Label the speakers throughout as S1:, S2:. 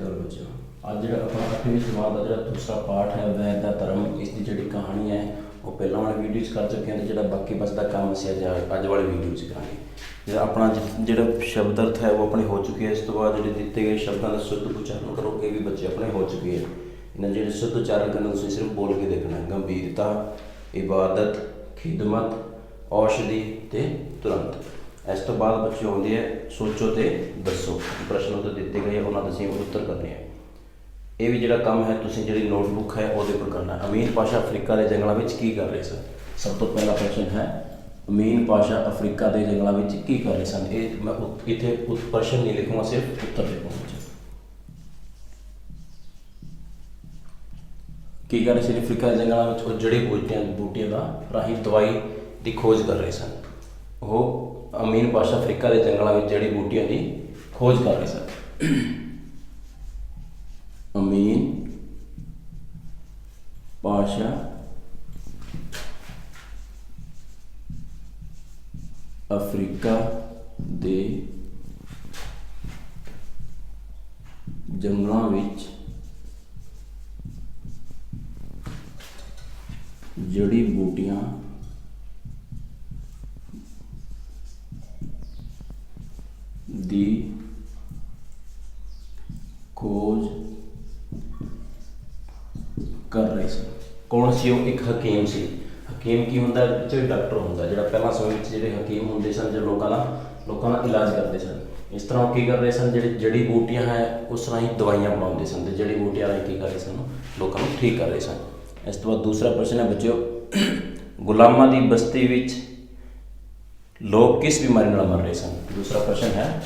S1: अकाल बच्चों। ਅੱਜ ਜਿਹੜਾ ਆਪਣਾ 8ਵੀਂ ਸਮਾਜ ਦਾ ਜਿਹੜਾ ਦੂਸਰਾ ਪਾਠ ਹੈ ਵੈਦ ਦਾ ਧਰਮ, ਇਸ ਦੀ ਜਿਹੜੀ ਕਹਾਣੀ ਹੈ ਉਹ ਪਹਿਲਾਂ ਵਾਲੀ ਵੀਡੀਓ 'ਚ ਕਰ ਚੁੱਕੇ ਹਾਂ ਤੇ ਜਿਹੜਾ ਬਾਕੀ ਬਚਦਾ ਕੰਮ ਅਸੀਂ ਅੱਜ ਵਾਲੀ ਵੀਡੀਓ 'ਚ ਕਰਾਂਗੇ। ਜਿਹੜਾ ਆਪਣਾ ਜਿਹੜਾ ਸ਼ਬਦ ਅਰਥ ਹੈ ਉਹ ਆਪਣੇ ਹੋ ਚੁੱਕੀ ਹੈ। ਇਸ ਤੋਂ ਬਾਅਦ ਜਿਹੜੇ ਦਿੱਤੇ ਗਏ ਸ਼ਬਦਾਂ ਦਾ ਸ਼ੁੱਧ ਉਚਾਰਨ ਕਰੋ, ਇਹ ਵੀ ਬੱਚੇ ਆਪਣੇ ਹੋ ਚੁੱਕੇ ਹੈ। ਇਹਨਾਂ ਜਿਹੜੇ ਸ਼ੁੱਧ ਉਚਾਰਨ ਕਰਨਾ ਤੁਸੀਂ ਸਿਰਫ ਬੋਲ ਕੇ ਦੇਖਣਾ। ਗੰਭੀਰਤਾ, ਇਬਾਦਤ, ਖਿਦਮਤ, ਔਸ਼ਧੀ ਤੇ ਤੁਰੰਤ। ਇਸ ਤੋਂ ਬਾਅਦ ਬੱਚੇ ਆਉਂਦੇ ਹੈ ਸੋਚੋ ਤੇ ਦੱਸੋ। ਪ੍ਰਸ਼ਨ ਉੱਤਰ ਦਿੱਤੇ ਗਏ, ਉਹਨਾਂ ਦਾ ਅਸੀਂ ਉੱਤਰ ਕਰਨੇ ਆ। ਇਹ ਵੀ ਜਿਹੜਾ ਕੰਮ ਹੈ ਤੁਸੀਂ ਜਿਹੜੀ ਨੋਟਬੁੱਕ ਹੈ ਉਹਦੇ ਉੱਪਰ ਕਰਨਾ। ਅਮੀਨ ਪਾਸ਼ਾ ਅਫਰੀਕਾ ਦੇ ਜੰਗਲਾਂ ਵਿੱਚ ਕੀ ਕਰ ਰਹੇ ਸਨ? ਸਭ ਤੋਂ ਪਹਿਲਾ ਪ੍ਰਸ਼ਨ ਹੈ ਅਮੀਨ ਪਾਸ਼ਾ ਅਫਰੀਕਾ ਦੇ ਜੰਗਲਾਂ ਵਿੱਚ ਕੀ ਕਰ ਰਹੇ ਸਨ। ਇਹ ਮੈਂ ਇੱਥੇ ਪ੍ਰਸ਼ਨ ਨਹੀਂ ਲਿਖੂੰਗਾ, ਸਿਰਫ ਉੱਤਰ ਲਿਖੂੰਗਾ। ਕੀ ਕਰ ਰਹੇ ਸੀ ਅਫਰੀਕਾ ਦੇ ਜੰਗਲਾਂ ਵਿੱਚ? ਉਹ ਜੜੀ ਬੂਟੀਆਂ ਦਾ ਰਾਹੀਂ ਦਵਾਈ ਦੀ ਖੋਜ ਕਰ ਰਹੇ ਸਨ। ਉਹ ਅਮੀਨ ਪਾਸ਼ਾ ਅਫਰੀਕਾ ਦੇ ਜੰਗਲਾਂ ਵਿੱਚ ਜੜੀ ਬੂਟੀਆਂ ਦੀ ਖੋਜ ਕਰ ਰਹੇ ਸਨ। ਅਮੀਨ ਪਾਸ਼ਾ ਅਫਰੀਕਾ ਦੇ ਜੰਗਲਾਂ ਵਿੱਚ ਜੜੀ ਬੂਟੀਆਂ ਦੀ ਖੋਜ ਕਰ ਰਹੇ ਸਨ। ਕੌਣ ਸੀ ਉਹ? ਇੱਕ ਹਕੀਮ ਸੀ। ਹਕੀਮ ਕੀ ਹੁੰਦਾ? ਜਿਹੜਾ ਡਾਕਟਰ ਹੁੰਦਾ, ਜਿਹੜਾ ਪਹਿਲਾਂ ਸਮੇਂ ਵਿੱਚ ਜਿਹੜੇ ਹਕੀਮ ਹੁੰਦੇ ਸਨ, ਜੋ ਲੋਕਾਂ ਦਾ ਇਲਾਜ ਕਰਦੇ ਸਨ। ਇਸ ਤਰ੍ਹਾਂ ਉਹ ਕੀ ਕਰ ਰਹੇ ਸਨ? ਜਿਹੜੀ ਜੜੀ ਬੂਟੀਆਂ ਹੈ ਉਸ ਰਾਹੀਂ ਦਵਾਈਆਂ ਬਣਾਉਂਦੇ ਸਨ ਤੇ ਜੜੀ ਬੂਟੀਆਂ ਰਾਹੀਂ ਕੀ ਕਰ ਰਹੇ ਸਨ? ਲੋਕਾਂ ਨੂੰ ਠੀਕ ਕਰ ਰਹੇ ਸਨ। ਇਸ ਤੋਂ ਬਾਅਦ ਦੂਸਰਾ ਪ੍ਰਸ਼ਨ ਹੈ ਬੱਚਿਓ, ਗੁਲਾਮਾਂ ਦੀ ਬਸਤੀ ਵਿੱਚ ਲੋਕ ਕਿਸ ਬਿਮਾਰੀ ਨਾਲ ਮਰ ਰਹੇ ਸਨ? ਦੂਸਰਾ ਪ੍ਰਸ਼ਨ ਹੈ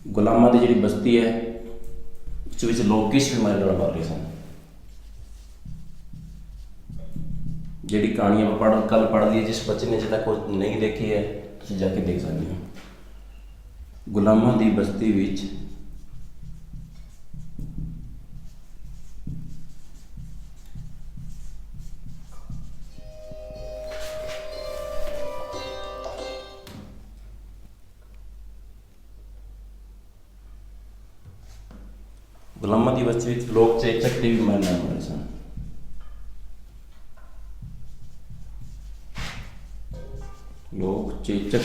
S1: ਗੁਲਾਮਾਂ ਦੀ ਜਿਹੜੀ ਬਸਤੀ ਹੈ ਉਸ ਵਿੱਚ ਲੋਕ ਕਿਸ ਬਿਮਾਰੀ ਨਾਲ ਮਰ ਰਹੇ ਸਨ? ਜਿਹੜੀ ਕਹਾਣੀ ਆਪਾਂ ਕੱਲ੍ਹ ਪੜ੍ਹ ਲਈ, ਜਿਸ ਬੱਚੇ ਨੇ ਅਜੇ ਤੱਕ ਉਹ ਨਹੀਂ ਦੇਖੀ ਹੈ ਤੁਸੀਂ ਜਾ ਕੇ ਦੇਖ ਸਕਦੇ ਹੋ। ਗੁਲਾਮਾਂ ਦੀ ਬਸਤੀ ਵਿੱਚ ਲੋਕ ਚੇਚਕ ਦੀ ਬਿਮਾਰੀ ਨਾਲ ਮਰ ਰਹੇ ਸਨ। ਲੋਕ ਚੇਚਕ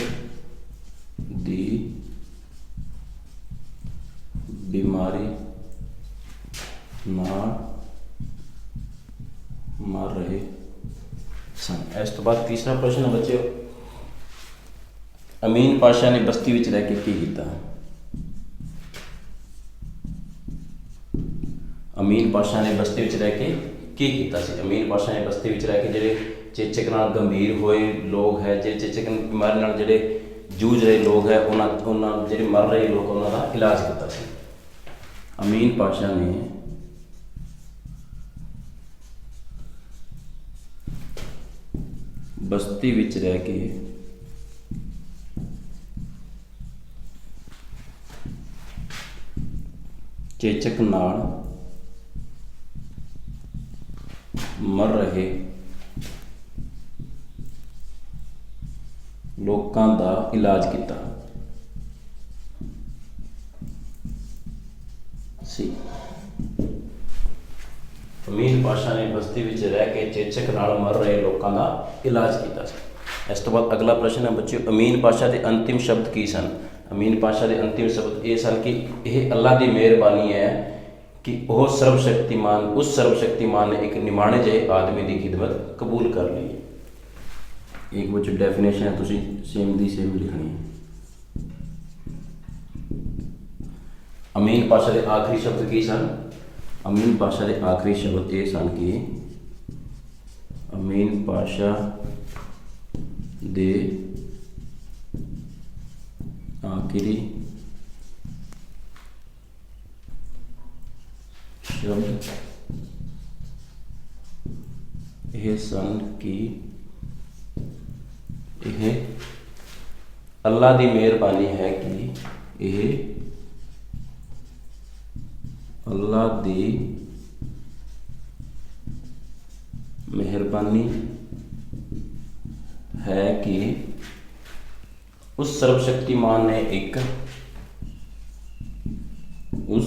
S1: ਦੀ ਬਿਮਾਰੀ ਨਾਲ ਮਰ ਰਹੇ ਸਨ। ਇਸ ਤੋਂ ਬਾਅਦ ਤੀਸਰਾ ਪ੍ਰਸ਼ਨ ਹੈ ਬੱਚਿਓ, ਅਮੀਨ ਪਾਸ਼ਾ ਨੇ ਬਸਤੀ ਵਿੱਚ ਰਹਿ ਕੇ ਕੀ ਕੀਤਾ? ਅਮੀਨ ਪਾਸ਼ਾ ਨੇ ਬਸਤੀ ਵਿੱਚ ਰਹਿ ਕੇ ਕੀ ਕੀਤਾ ਸੀ? ਅਮੀਨ ਪਾਸ਼ਾ ਨੇ ਬਸਤੀ ਵਿੱਚ ਰਹਿ ਕੇ ਜਿਹੜੇ ਚੇਚਕ ਨਾਲ ਗੰਭੀਰ ਹੋਏ ਲੋਕ ਹੈ, ਜਿਹੜੇ ਚੇਚਕ ਬਿਮਾਰੀ ਨਾਲ ਜਿਹੜੇ ਜੂਝ ਰਹੇ ਲੋਕ ਹੈ, ਉਹਨਾਂ ਜਿਹੜੇ ਮਰ ਰਹੇ ਲੋਕ, ਉਹਨਾਂ ਦਾ ਇਲਾਜ ਕੀਤਾ ਸੀ। ਅਮੀਨ ਪਾਸ਼ਾ ਨੇ ਬਸਤੀ ਵਿੱਚ ਰਹਿ ਕੇ ਚੇਚਕ ਨਾਲ ਮਰ ਰਹੇ ਲੋਕਾਂ ਦਾ ਇਲਾਜ ਕੀਤਾ ਸੀ। ਅਮੀਨ ਪਾਸ਼ਾ ਨੇ ਬਸਤੀ ਵਿੱਚ ਰਹਿ ਕੇ ਚੇਚਕ ਨਾਲ ਮਰ ਰਹੇ ਲੋਕਾਂ ਦਾ ਇਲਾਜ ਕੀਤਾ ਸੀ। ਇਸ ਤੋਂ ਬਾਅਦ ਅਗਲਾ ਪ੍ਰਸ਼ਨ ਹੈ ਬੱਚਿਓ, ਅਮੀਨ ਪਾਸ਼ਾ ਦੇ ਅੰਤਿਮ ਸ਼ਬਦ ਕੀ ਸਨ? ਅਮੀਨ ਪਾਸ਼ਾ ਦੇ ਅੰਤਿਮ ਸ਼ਬਦ ਇਹ ਸਨ ਕਿ ਇਹ ਅੱਲਾ ਦੀ ਮਿਹਰਬਾਨੀ ਹੈ ਕਿ ਉਹ ਸਰਵਸ਼ਕਤੀਮਾਨ, ਉਸ ਸਰਵਸ਼ਕਤੀਮਾਨ ਨੇ ਇੱਕ ਨਿਮਾਣੇ ਜਿਹੇ ਆਦਮੀ ਦੀ ਖਿਦਮਤ ਕਬੂਲ ਕਰ ਲਈ। ਇੱਕ ਵਿੱਚ ਡੈਫੀਨੇਸ਼ਨ ਹੈ, ਤੁਸੀਂ ਸੇਮ ਦੀ ਸੇਮ ਲਿਖਣੀ ਹੈ। ਅਮੀਨ ਪਾਸ਼ਾ ਦੇ ਆਖਰੀ ਸ਼ਬਦ ਕੀ ਸਨ? ਅਮੀਨ ਪਾਸ਼ਾ ਦੇ ਆਖਰੀ ਸ਼ਬਦ ਇਹ ਸਨ ਕਿ ਅਮੀਨ ਪਾਸ਼ਾ ਦੇ ਆਖਰੀ ਸ਼ਬਦ ਇਹ ਸਨ ਕਿ ਇਹ ਅੱਲਾ ਦੀ ਮਿਹਰਬਾਨੀ ਹੈ ਕਿ ਇਹ ਅੱਲਾ ਦੀ ਮਿਹਰਬਾਨੀ है कि उस सर्वशक्तिमान ने एक उस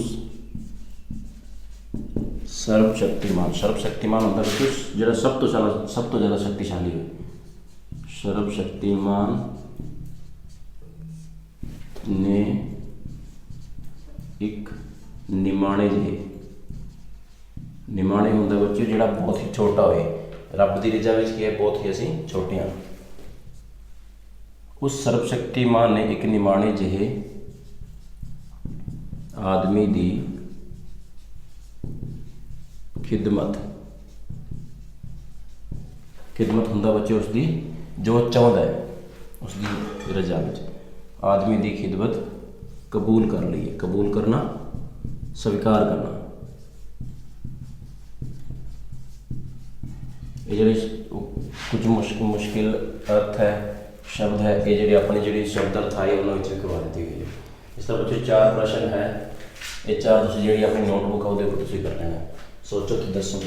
S1: सर्वशक्तिमान, सर्वशक्तिमान होता है जो सब तो ज़्यादा शक्तिशाली हो। सर्वशक्तिमान ने एक निमाणे जिहे, निमाणे होंदा बच्चों जिहड़ा बहुत ही छोटा होए, रब की रिजा विच की है बहुत ही असीं छोटे हाँ। उस सर्वशक्तिमान ने एक निमाणे जिहे आदमी दी खिदमत, खिदमत होंदा बच्चों उसकी जो चाहता है उसकी रजा विच, आदमी की खिदमत कबूल कर ली है, कबूल करना स्वीकार करना। ये जिहड़े कुछ मुश्किल अर्थ है शब्द है ये जिहड़े अपनी जिहड़ी शब्द अर्थ आए उन्होंने करवा दी गई है। इस तरह बच्चों 4 प्रश्न है, ये 4 तुसीं जिहड़ी अपनी नोटबुक है उहदे तुसीं कर लेना। सोचो तो दसो,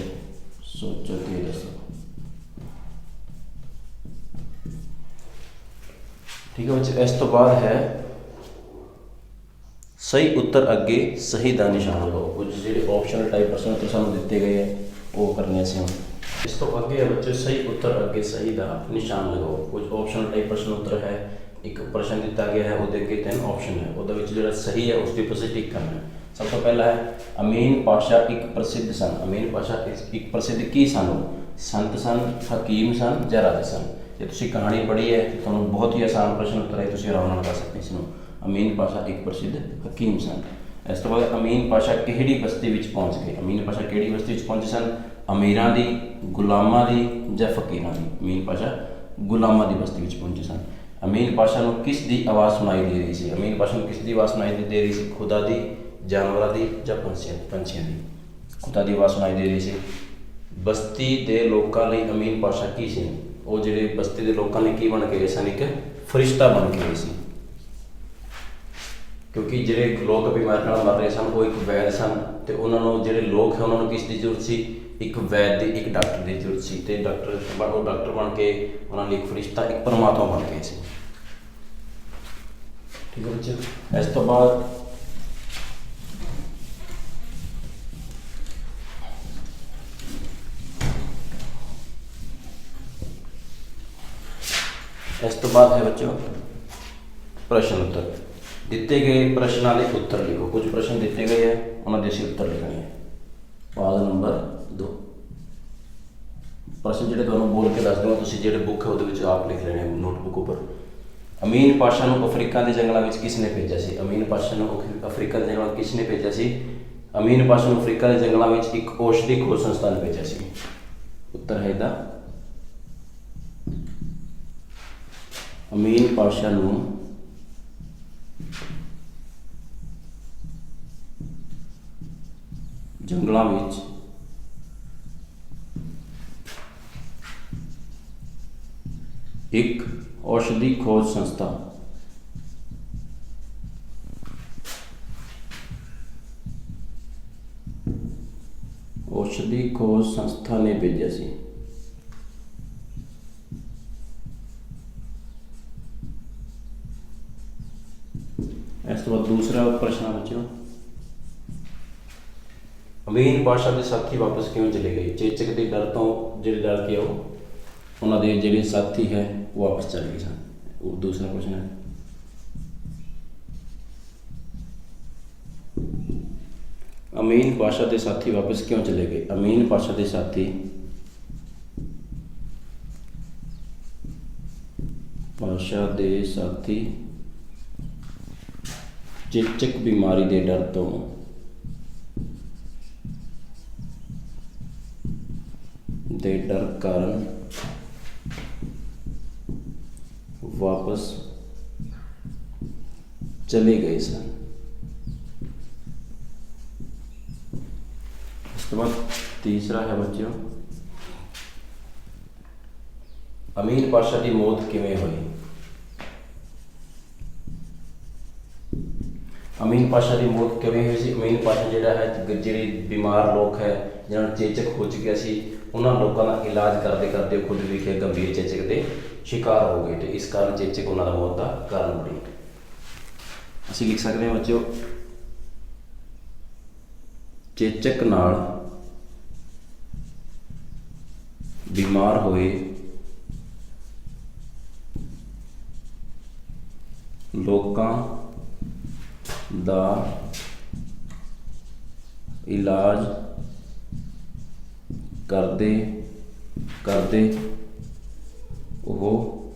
S1: सोचो तो दसो। ठीक है बच्चे, इस तो बाद है सही उत्तर अगे सही का निशान लगाओ। कुछ जो ऑप्शनल टाइप प्रश्न उत्तर सानू दिते गए हैं वो करने से हम इस तो अगे है बच्चे सही उत्तर अगे सही का निशान लगाओ। कुछ ऑप्शनल टाइप प्रश्न उत्तर है, एक प्रश्न दिता गया है वो अगे 3 ऑप्शन है, वो जो सही है उसके ऊपर से टिक करना है। सब तो पहला है अमीन पाशा एक प्रसिद्ध सन। अमीन पाशा एक प्रसिद्ध की सन, संत सन, हकीम सन या राजा सन। जो तुम कहानी पढ़ी है तो बहुत ही आसान प्रश्न उत्तर है, तुम आराम नाल कर सकते इसनों। अमीन पाशा एक प्रसिद्ध हकीम सन। इस तो बाद अमीन पाशा किहड़ी बस्ती विच पहुँच गए। अमीन पाशा किहड़ी बस्ती विच पहुँचे सन, अमीरां दी, गुलामां दी या फकीरां दी। अमीन पाशा गुलामां दी बस्ती विच पहुँचे सन। अमीन पाशा नूं किस दी आवाज़ सुनाई दे रही सी। अमीन पाशा नूं किस दी आवाज़ सुनाई दे रही सी, खुदा दी, जानवरां दी या पंछियां दी। खुदा दी आवाज़ सुनाई दे रही सी। बस्ती दे लोकां लई अमीन पाशा की सी, वो जिहड़े बस्ती दे लोकां लई की बन के गए सन, एक फरिश्ता बन के गए सी। क्योंकि जिहड़े लोग बीमारी नाल मर रहे सन वो एक वैद सन, तो उन्होंने जिहड़े लोग है उन्होंने किस दी जरूरत सी, एक वैद की, एक डॉक्टर की जरूरत सी। तो डॉक्टर बन के उन्होंने एक फरिश्ता, एक परमात्मा बन गए सी। ठीक है बच्चे, इस तो बाद है बच्चों प्रश्न उत्तर। दिते गए प्रश्नों के उत्तर लिखो। कुछ प्रश्न दिते गए हैं उन्होंने असीं उत्तर लिखने हैं। पाग नंबर 2 प्रश्न जिहड़े तुहानूं बोल के दस दूँगा, तुसीं जिहड़े बुक है उहदे विच आप लिख लेने नोटबुक उपर। अमीन पाशा नूं अफ्रीका के जंगलों में किसने भेजा सी। अमीन पाशा नूं अफ्रीका के जंगलों में किसने भेजा सी। अमीन पाशा नूं अफ्रीका के जंगलों में एक औषधि खोज संस्था ने भेजा सी। उत्तर है इहदा अमीन पाशा नूं जंगलों में एक औषधि खोज संस्था ने भेजा सी। इस तो बाद दूसरा प्रश्न बच्चों, अमीन पाशा के साथी वापस क्यों चले गए। चेचक के डर तो जिहड़े डर के उन्होंने जिहड़े साथी है वो वापस चले गए सन। वो दूसरा प्रश्न है अमीन पाशा के साथी वापस क्यों चले गए। अमीन पाशा के साथी चेचक बीमारी के डर तो कारण वापस चले गए सन। उसके बाद तीसरा है बच्चों अमीन पाशा की मौत किवें हुई। अमीन पाशा की मौत किवें हुई सी। अमीन पाशा जिहड़ा है जिहड़े बीमार लोग है जिन्होंने चेचक हो चुकिया सी उन्होंने लोगों का इलाज करते करते खुद भी गंभीर चेचक के शिकार हो गए, तो इस कारण चेचक उन्होंने मौत का कारण बनी। असीं लिख सकते हैं बच्चों ਚੇਚਕ ਨਾਲ ਬਿਮਾਰ ਹੋਏ ਲੋਕਾਂ ਦਾ ਇਲਾਜ ਕਰਦੇ ਕਰਦੇ ਉਹ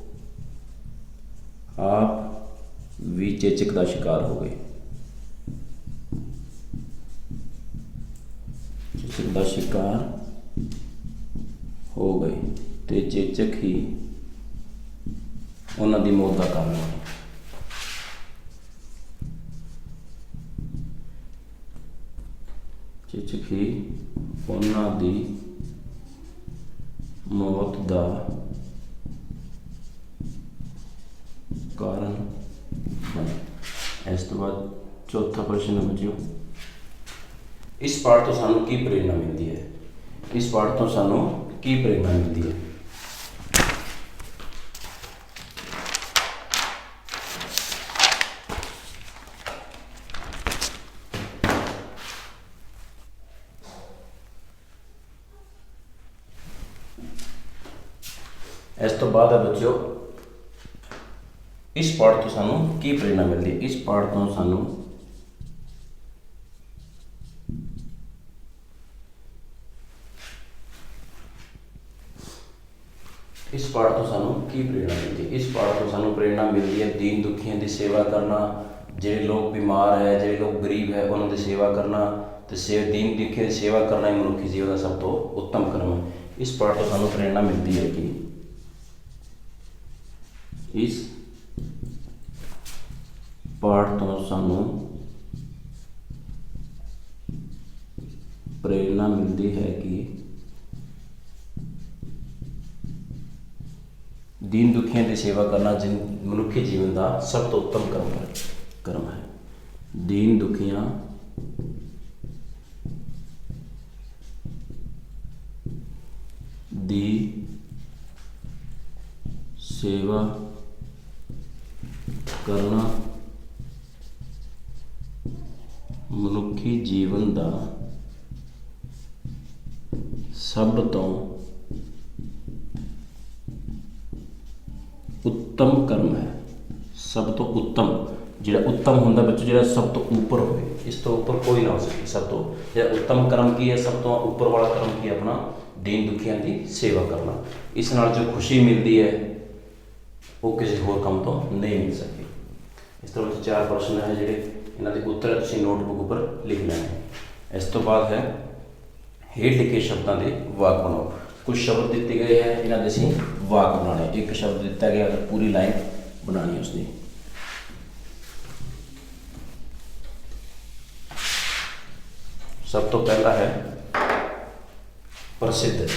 S1: ਆਪ ਵੀ ਚੇਚਕ ਦਾ ਸ਼ਿਕਾਰ ਹੋ ਗਏ। ਚੇਚਕ ਦਾ ਸ਼ਿਕਾਰ ਹੋ ਗਏ ਤੇ ਚੇਚਕ ਹੀ ਉਹਨਾਂ ਦੀ ਮੌਤ ਦਾ ਕਾਰਨ ਬਣੇ। ਚੇਚਕ ਹੀ ਉਹਨਾਂ ਦੀ ਮੌਤ ਦਾ ਕਾਰਨ ਬਣੇ। ਇਸ ਤੋਂ ਬਾਅਦ ਚੌਥਾ ਪ੍ਰਸ਼ਨ ਹੈ ਬੱਚਿਓ, ਇਸ ਪਾਠ ਤੋਂ ਸਾਨੂੰ ਕੀ ਪ੍ਰੇਰਨਾ ਮਿਲਦੀ ਹੈ? ਇਸ ਪਾਠ ਤੋਂ ਸਾਨੂੰ ਕੀ ਪ੍ਰੇਰਨਾ ਮਿਲਦੀ ਹੈ? ਇਸ ਤੋਂ ਬਾਅਦ ਹੈ ਬੱਚਿਓ, ਇਸ ਪਾਠ ਤੋਂ ਸਾਨੂੰ ਕੀ ਪ੍ਰੇਰਨਾ ਮਿਲਦੀ ਹੈ? ਇਸ ਪਾਠ ਤੋਂ ਸਾਨੂੰ ਕੀ ਪ੍ਰੇਰਨਾ ਮਿਲਦੀ ਹੈ? ਇਸ ਪਾਠ ਤੋਂ ਸਾਨੂੰ ਪ੍ਰੇਰਨਾ ਮਿਲਦੀ ਹੈ ਦੀਨ ਦੁਖੀਆਂ ਦੀ ਸੇਵਾ ਕਰਨਾ, ਜਿਹੜੇ ਲੋਕ ਬਿਮਾਰ ਹੈ, ਜਿਹੜੇ ਲੋਕ ਗਰੀਬ ਹੈ, ਉਹਨਾਂ ਦੀ ਸੇਵਾ ਕਰਨਾ ਤੇ ਦੀਨ ਦੁਖੀਆਂ ਦੀ ਸੇਵਾ ਕਰਨਾ ਹੀ ਮਨੁੱਖੀ ਜੀਵਨ ਦਾ ਸਭ ਤੋਂ ਉੱਤਮ ਕਰਮ ਹੈ। ਇਸ ਪਾਠ ਤੋਂ ਸਾਨੂੰ ਪ੍ਰੇਰਨਾ ਮਿਲਦੀ ਹੈ ਕਿ ਇਸ ਪਾਠ ਤੋਂ ਸਾਨੂੰ ਪ੍ਰੇਰਨਾ ਮਿਲਦੀ ਹੈ ਕਿ ਦੀਨ ਦੁਖੀਆਂ ਦੀ ਸੇਵਾ ਕਰਨਾ ਮਨੁੱਖੀ ਜੀਵਨ ਦਾ ਸਭ ਤੋਂ ਉੱਤਮ ਕਰਮ ਹੈ। ਦੀਨ ਦੁਖੀਆਂ ਦੀ ਸੇਵਾ ਕਰਨਾ ਮਨੁੱਖੀ ਜੀਵਨ ਦਾ ਸਭ ਤੋਂ ਉੱਤਮ ਕਰਮ ਹੈ। ਸਭ ਤੋਂ ਉੱਤਮ, ਜਿਹੜਾ ਉੱਤਮ ਹੁੰਦਾ ਬੱਚੋ, ਜਿਹੜਾ ਸਭ ਤੋਂ ਉੱਪਰ ਹੋਵੇ, ਇਸ ਤੋਂ ਉੱਪਰ ਕੋਈ ਨਾ ਹੋ ਸਕੇ। ਸਭ ਤੋਂ ਜਿਹੜਾ ਉੱਤਮ ਕਰਮ ਕੀ ਹੈ? ਸਭ ਤੋਂ ਉੱਪਰ ਵਾਲਾ ਕਰਮ ਕੀ ਹੈ? ਆਪਣਾ ਦੀਨ ਦੁਖੀਆਂ ਦੀ ਸੇਵਾ ਕਰਨਾ। ਇਸ ਨਾਲ ਜੋ ਖੁਸ਼ੀ ਮਿਲਦੀ ਹੈ ਉਹ ਕਿਸੇ ਹੋਰ ਕੰਮ ਤੋਂ ਨਹੀਂ ਮਿਲ ਸਕਦੀ। ਇਸ ਤਰ੍ਹਾਂ ਵਿੱਚ 4 ਪ੍ਰਸ਼ਨ ਹੈ ਜਿਹੜੇ ਇਹਨਾਂ ਦੇ ਉੱਤਰ ਤੁਸੀਂ ਨੋਟਬੁੱਕ ਉੱਪਰ ਲਿਖ ਲੈਣੇ। ਇਸ ਤੋਂ ਬਾਅਦ ਹੈ ਹੇਠ ਲਿਖੇ ਸ਼ਬਦਾਂ ਦੇ ਵਾਕ ਬਣਾਓ। ਕੁਝ ਸ਼ਬਦ ਦਿੱਤੇ ਗਏ ਹੈ, ਇਹਨਾਂ ਦੇ ਅਸੀਂ ਵਾਕ ਬਣਾਉਣੇ। ਇੱਕ ਸ਼ਬਦ ਦਿੱਤਾ ਗਿਆ, ਅਗਰ ਪੂਰੀ ਲਾਈਨ ਬਣਾਉਣੀ ਉਸਦੀ। ਸਭ ਤੋਂ ਪਹਿਲਾ ਹੈ ਪ੍ਰਸਿੱਧ।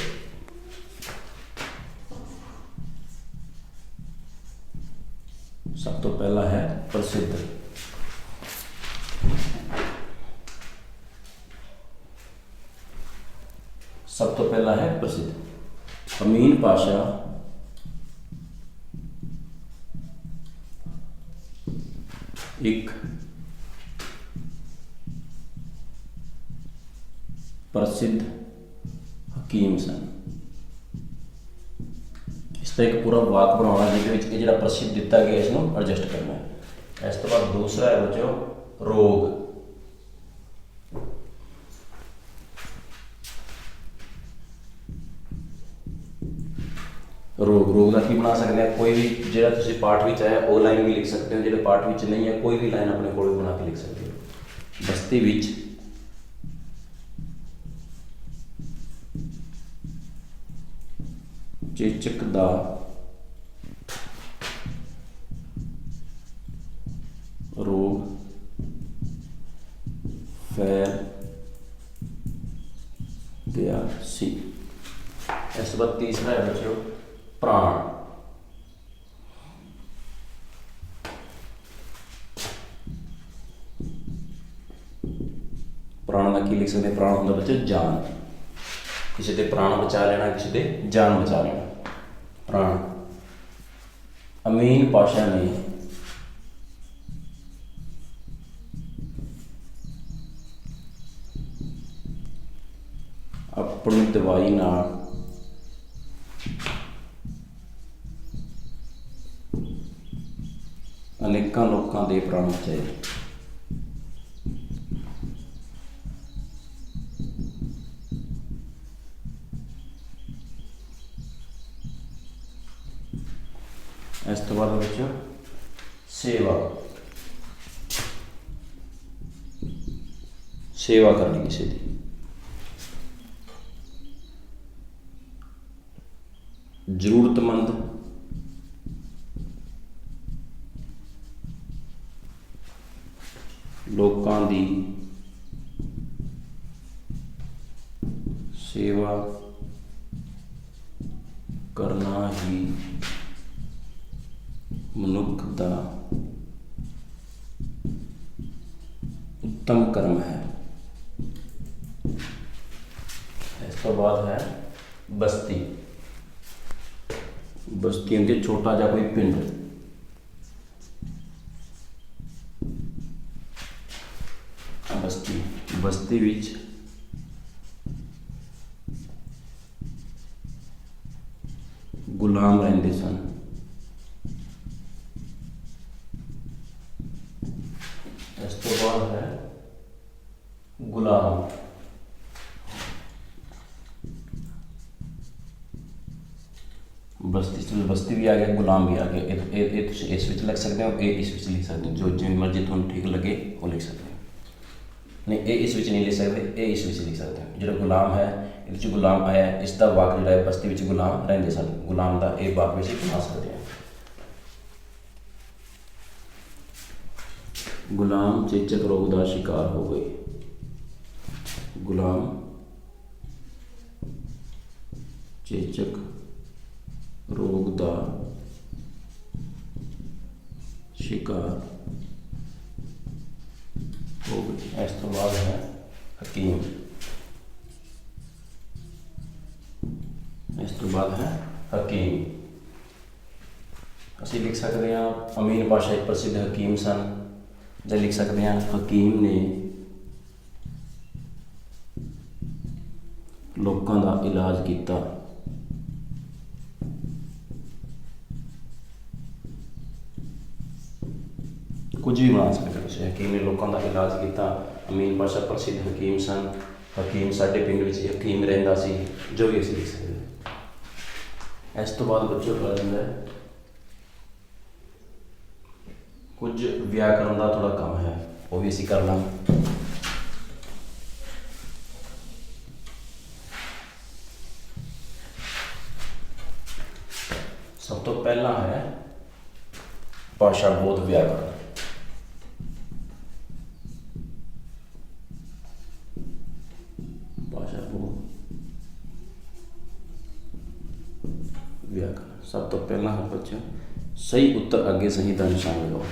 S1: ਸਭ ਤੋਂ ਪਹਿਲਾ ਹੈ ਪ੍ਰਸਿੱਧ। ਸਭ ਤੋਂ ਪਹਿਲਾ ਹੈ ਪ੍ਰਸਿੱਧ। ਅਮੀਨ ਪਾਸ਼ਾ ਇੱਕ ਪ੍ਰਸਿੱਧ ਹਕੀਮ ਸਨ। ਇਸ ਦਾ ਇੱਕ ਪੂਰਾ ਵਾਕ ਬਣਾਉਣਾ, ਜਿਹਦੇ ਵਿੱਚ ਇਹ ਜਿਹੜਾ ਪ੍ਰਸਿੱਧ ਦਿੱਤਾ ਗਿਆ ਇਸ ਨੂੰ ਐਡਜਸਟ ਕਰਨਾ ਹੈ। ਇਸ ਤੋਂ ਬਾਅਦ ਦੂਸਰਾ ਹੈ ਬੱਚੋ ਰੋਗ। ਰੋਗ ਦਾ ਕੀ ਬਣਾ ਸਕਦੇ ਆ? ਕੋਈ ਵੀ ਜਿਹੜਾ ਤੁਸੀਂ ਪਾਠ ਵਿੱਚ ਆਇਆ ਉਹ ਲਾਈਨ ਵੀ ਲਿਖ ਸਕਦੇ ਹੋ, ਜਿਹੜੇ ਪਾਠ ਵਿੱਚ ਨਹੀਂ ਹੈ ਕੋਈ ਵੀ ਲਾਈਨ ਆਪਣੇ ਕੋਲ ਬਣਾ ਕੇ ਲਿਖ ਸਕਦੇ ਹੋ। ਬਸਤੀ ਵਿੱਚ ਚੇਚਕ ਦਾ ਰੋਗ ਫੈਲ ਗਿਆ ਸੀ। ਇਸ ਤੋਂ ਬਾਅਦ ਤੀਸਰਾ ਹੈ ਬੱਚਿਓ ਪ੍ਰਾਣ। ਪ੍ਰਾਣ ਦਾ ਕੀ ਲਿਖ ਸਕਦੇ? ਪ੍ਰਾਣ ਹੁੰਦਾ ਬੱਚੋ ਜਾਨ। ਕਿਸੇ ਦੇ ਪ੍ਰਾਣ ਬਚਾ ਲੈਣਾ, ਕਿਸੇ ਦੇ ਜਾਨ ਬਚਾ ਲੈਣਾ, ਪ੍ਰਾਣ। ਅਮੀਨ ਪਾਸ਼ਾ ਨੇ ਦਵਾਈ ਨਾਲ ਅਨੇਕਾਂ ਲੋਕਾਂ ਦੇ ਪ੍ਰਾਣ ਬਚਾਏ। ਇਸ ਤੋਂ ਬਾਅਦ ਵਿੱਚ ਸੇਵਾ ਕਰਨੀ ਕਿਸੇ ਦੀ। ਜ਼ਰੂਰਤਮੰਦ ਲੋਕਾਂ ਦੀ ਸੇਵਾ ਕਰਨਾ ਹੀ ਮਨੁੱਖ ਦਾ उत्तम कर्म है। इस तो बाद है बस्ती। बस्ती होती है छोटा जा कोई पिंड। बस्ती विच गुलाम रहंदे सन। इस तो बाद है गुलाम। बस्ती भी आ गया, गुलाम भी आ गया। इस विच लिख सकते हो, ये इस विच लिख सकते हो, जो जिवें मर्जी तुहानूं ठीक लगे वो लिख सकते हो। नहीं, ये इस विच नहीं लिख सकते, ये इस विच लिख सकते हो। जो गुलाम है ये गुलाम आया, इसका वाक जो है बस्ती विच गुलाम रहिंदे सन, गुलाम का ये वाक भी बना सकते हैं। गुलाम चेचक रोग का शिकार हो गए। गुलाम चेचक रोग का शिकार हो गए। इस तो बाद है हकीम। इस तो बाद है हकीम। असीं लिख सकते हैं अमीन पाशा एक प्रसिद्ध हकीम सन। ਜਾਂ लिख सकते हैं हकीम ने लोगों का इलाज किया। कुछ भी बना सकते हो। हकीम ने लोगों का इलाज किया। अमीन पाशा प्रसिद्ध हकीम सन। हकीम साडे पिंड विच हकीम रहिंदा सी, जो भी असीं लिख सकते। इस तो बाद बच्चों आ जाता है कुछ व्याकरण का थोड़ा कम है, वो भी असीं कर लांगे। सब तो पहला है भाषा बोध व्याकरण। भाषा बोध व्याकरण सब तो पहला है बच्चों। सही उत्तर आगे सही का निशान लगाओ।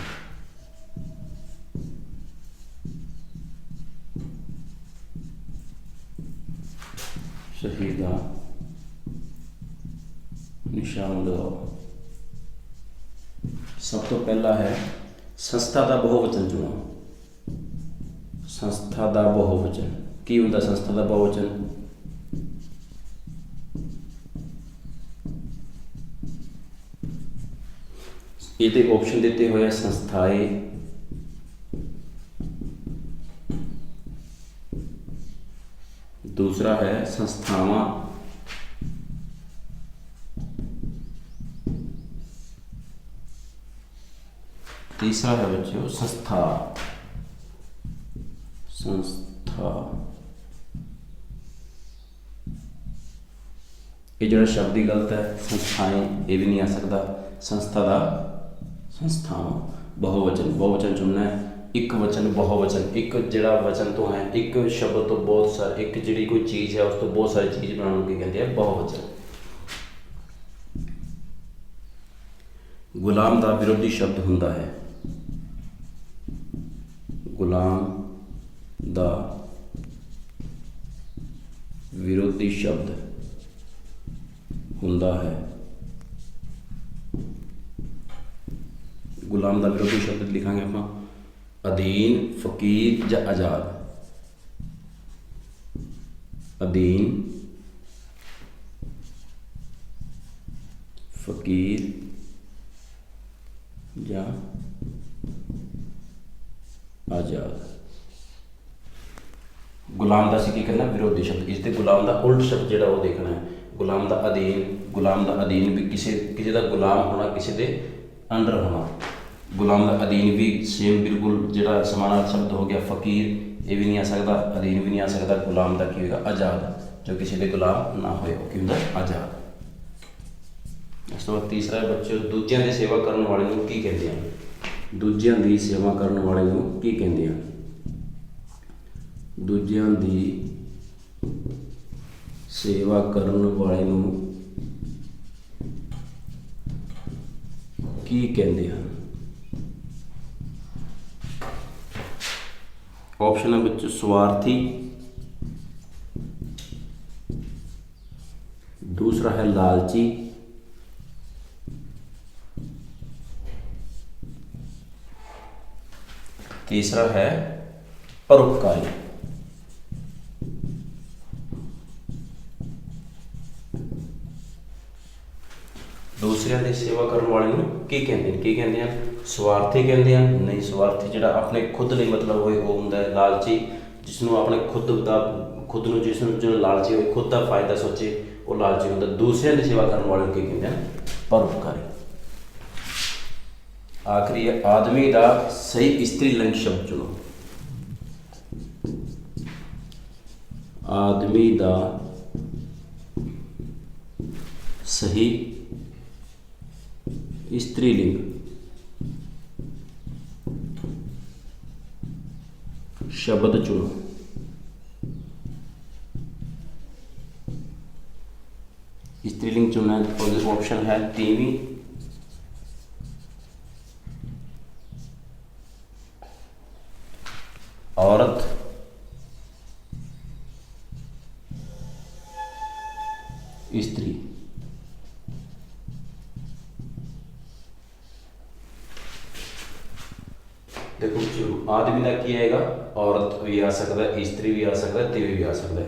S1: सही का निशान लगाओ। सब तो पहला है संस्था का बहुवचन चुनो। संस्था का बहुवचन की होता? संस्था का बहुवचन ये ऑप्शन देते हुए संस्थाएं, दूसरा है संस्थावां, तीसरा है बच्चों संस्था। संस्था ये जो शब्द ही गलत है, संस्थाएं ये भी नहीं आ सकता। संस्था का संस्थावां। बहुवचन बहुवचन चुनना है। एक वचन बहुवचन, एक जिहड़ा वचन तो है एक शब्द तो बहुत सारे, एक जिहड़ी कोई चीज़ है उस तो बहुत सारी चीज़ बनाने की कहते हैं बहुवचन। गुलाम का विरोधी शब्द हुंदा है। गुलाम का विरोधी शब्द हुंदा है। गुलाम का विरोधी शब्द लिखांगे आप अधीन, फकीर या आज़ाद। अधीन, फकीर या आजाद। गुलाम का की करना विरोधी शब्द, इसके गुलाम का उल्ट शब्द जो वो देखना है। गुलाम का अधीन, गुलाम का अधीन भी किसी का गुलाम होना, किसी के अंडर होना। गुलाम का अधीन भी सेम बिल्कुल जो समानार्थक शब्द हो गया। फकीर ये भी नहीं आ सकता, अधीन भी नहीं आ सकता। गुलाम का की होगा आज़ाद, जो किसी के गुलाम ना होए वो की होंदा आज़ाद। इस तो बाद तीसरा है बच्चों, दूजिਆਂ ਦੀ सेवा करने वाले ਨੂੰ ਕੀ ਕਹਿੰਦੇ ਹਨ। दूजिਆਂ ਦੀ सेवा करने वाले ਨੂੰ ਕੀ ਕਹਿੰਦੇ ਹਨ। दूजिਆਂ ਦੀ सेवा करने वाले ਨੂੰ ਕੀ ਕਹਿੰਦੇ ਹਨ। ऑप्शन है बच्चों स्वार्थी, दूसरा है लालची, तीसरा है परोपकारी। दूसरिਆਂ ਦੀ सेवा करने वाले ਨੂੰ ਕੀ ਕਹਿੰਦੇ ਨੇ। ਕੀ ਕਹਿੰਦੇ ਹਨ? स्वार्थी कहते हैं। नहीं, स्वार्थी ਜਿਹੜਾ ਆਪਣੇ खुद ਲਈ मतलब ਹੋਏ ਉਹ ਹੁੰਦਾ ਹੈ। लालची जिसनों अपने खुद का खुद ਨੂੰ जिसनों जो लालची होए खुद का फायदा सोचे वो लालची ਹੁੰਦਾ। दूसरिਆਂ ਦੀ सेवा करने वाले ਨੂੰ ਕੀ ਕਹਿੰਦੇ ਹਨ? परोपकारी। आखिरी है आदमी का सही स्त्रीलिंग शब्द चुनो। आदमी का सही स्त्रीलिंग शब्द चुनो। स्त्रीलिंग चुनना है। ऑप्शन है तीवी, औरत, स्त्री। देखो आदमी का की आएगा, औरत भी आ सकता है, स्त्री भी आ सकता है, तीवी भी आ सकता है।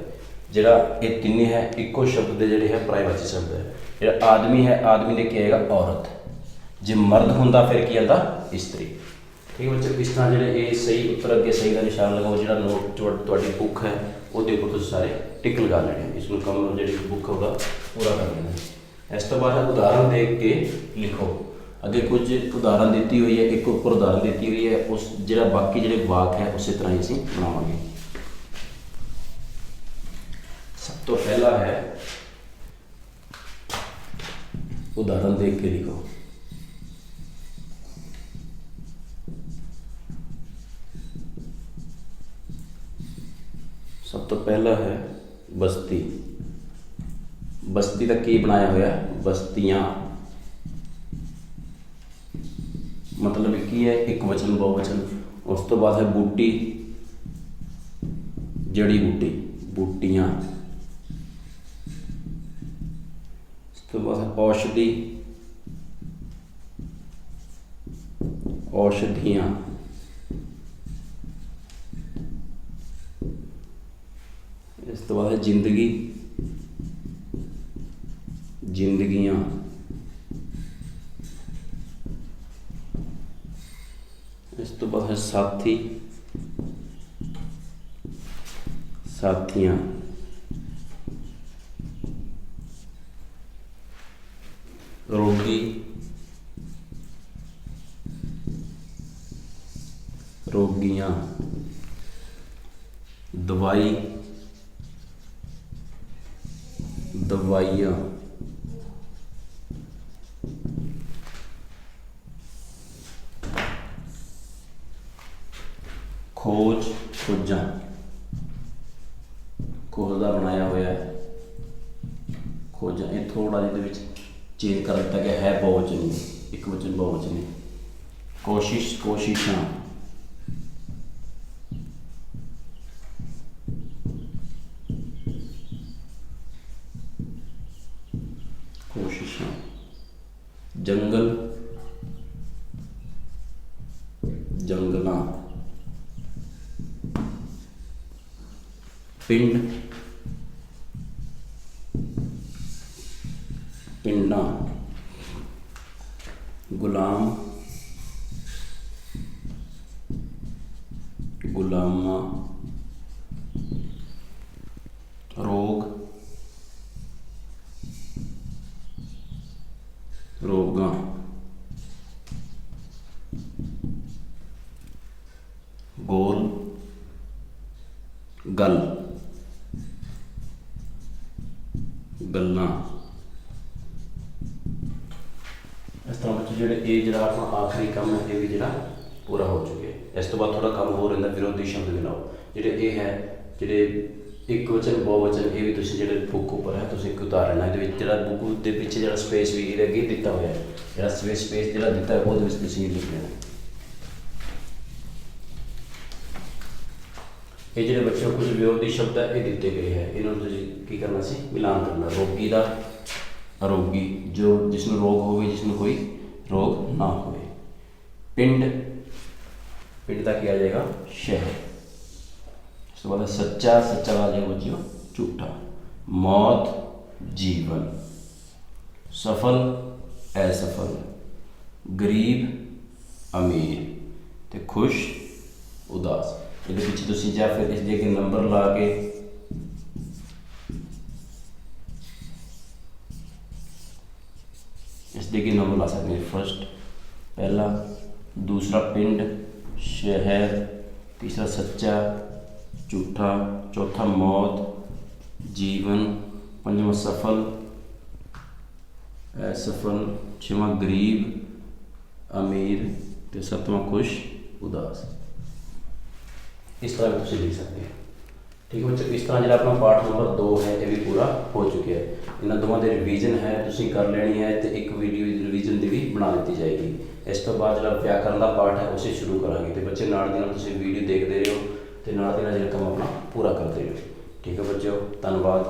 S1: जरा ये तीन है इको शब्द के जोड़े है प्रायवाची शब्द है। जरा आदमी है, आदमी ने क्या आएगा औरत। जो मर्द होंदा फिर की आता स्त्री। ठीक है बच्चों, इस तरह जो ये सही उत्तर अगे सही का निशान लगाओ। जो नोट थोड़ी बुक है वो ऊपर सारे टिक लगा लेने। इसमें कम जी बुक होगा पूरा कर लेना। इस तो बाद उदाहरण देख के लिखो। अगे कुछ उदाहरण दी हुई है, एक उपर उदाहरण दी हुई है। उस जो बाकी जो वाक है उस तरह ही असीं बनावांगे। सब तो पहला है उदाहरण देख के लिखो। सब तो पहला है बस्ती। बस्ती का की बनाया हुआ है? बस्तियां मतलब की है एक वचन बहुवचन। उस तो बाद है बूटी, जड़ी बूटी, बूटियां। उस तो बाद है औषधि, औषधियां। इस तो बाद है जिंदगी, जिंदगियां। इस तो बाद है साथी, साथियां। रोगी, रोगियां। दवाई, दवाइयां। खोज, खोजा। खोज का बनाया हुआ है खोजा। ये थोड़ा जिहदे चेंज कर दिता गया है बहुवचन, एक वचन बहुवचन। कोशिश, कोशिशां। कोशिशां। जंगल, जंगलां। पिंड, पिंडां। ਗੁਲਾਮਾਂ, ਰੋਗ, ਰੋਗਾਂ, ਗੋਲ, ਗੱਲ, ਗੱਲਾਂ। ਇਸ ਤਰ੍ਹਾਂ ਬੱਚੇ ਜਿਹੜੇ ਇਹ ਜਿਹੜਾ ਆਪਣਾ ਆਖਰੀ ਕੰਮ ਹੈ ਇਹ ਵੀ ਜਿਹੜਾ ਪੂਰਾ ਹੋ ਚੁੱਕਿਆ। ਇਸ ਤੋਂ ਬਾਅਦ ਥੋੜਾ ਕੰਮ ਹੋਰ ਰਹਿੰਦਾ ਵਿਰੋਧੀ ਸ਼ਬਦ ਮਿਲਾਓ। ਜਿਹੜੇ ਇਹ ਹੈ ਜਿਹੜੇ ਇੱਕ ਵਚਨ ਬਹੁਵਚਨ, ਇਹ ਵੀ ਤੁਸੀਂ ਜਿਹੜੇ ਬੁੱਕ ਉੱਪਰ ਹੈ ਤੁਸੀਂ ਇੱਕ ਉਦਾਹਰਨ ਹੈ ਇਹਦੇ ਵਿੱਚ ਜਿਹੜਾ ਬੁੱਕ ਦੇ ਪਿੱਛੇ ਜਿਹੜਾ ਸਪੇਸ ਵੀ ਇਹਦੇ ਅੱਗੇ ਦਿੱਤਾ ਹੋਇਆ ਹੈ, ਜਿਹੜਾ ਸਪੇਸ ਜਿਹੜਾ ਦਿੱਤਾ ਹੈ ਉਹਦੇ ਵਿੱਚ ਤੁਸੀਂ ਲਿਖ ਲੈਣਾ। ਇਹ ਜਿਹੜੇ ਬੱਚਿਆਂ ਕੁਝ ਵਿਰੋਧੀ ਸ਼ਬਦ ਹੈ ਇਹ ਦਿੱਤੇ ਗਏ ਹੈ, ਇਹਨਾਂ ਨੂੰ ਤੁਸੀਂ ਕੀ ਕਰਨਾ ਸੀ, ਮਿਲਾਨ ਕਰਨਾ। ਰੋਗੀ ਦਾ ਅਰੋਗੀ, ਜੋ ਜਿਸ ਨੂੰ ਰੋਗ ਹੋਵੇ, ਜਿਸ ਨੂੰ ਕੋਈ ਰੋਗ ਨਾ ਹੋਵੇ। ਪਿੰਡ, ਪਿੰਡ ਦਾ ਕੀ ਆ ਜਾਏਗਾ, ਸ਼ਹਿਰ। ਇਸ ਤੋਂ ਬਾਅਦ ਸੱਚਾ, ਸੱਚਾ ਆ ਜਾਏਗਾ ਬੱਚਿਓ ਝੂਠਾ। ਮੌਤ, ਜੀਵਨ। ਸਫਲ, असफल। गरीब, अमीर। तो खुश, उदास। ये पिछे तुसीं या फिर इस जगह नंबर ला के इस जगह नंबर ला सकते हैं। फर्स्ट पहला, दूसरा पिंड, शहर, तीसरा सच्चा, झूठा, चौथा मौत, जीवन, पंजवां सफल, असफल, छेवां गरीब, अमीर, तो सतवां खुश, उदास। इस तरह भी तुम लिख सकते हैं। ठीक है बच्चों, इस तरह जो अपना पाठ नंबर 2 है ये भी पूरा हो चुका है। इन्होंने दोवों के रिवीजन है तुम कर लेनी है, तो एक वीडियो रिवीजन की भी बना दी जाएगी। इस तो बाद जो व्याकरण का पाठ है उसे शुरू करांगे, तो बच्चे नाल दी नाल तुसीं वीडियो देखते रहो, तो नाल दी नाल जो काम अपना पूरा करते रहो। ठीक है बच्चों, धन्यवाद।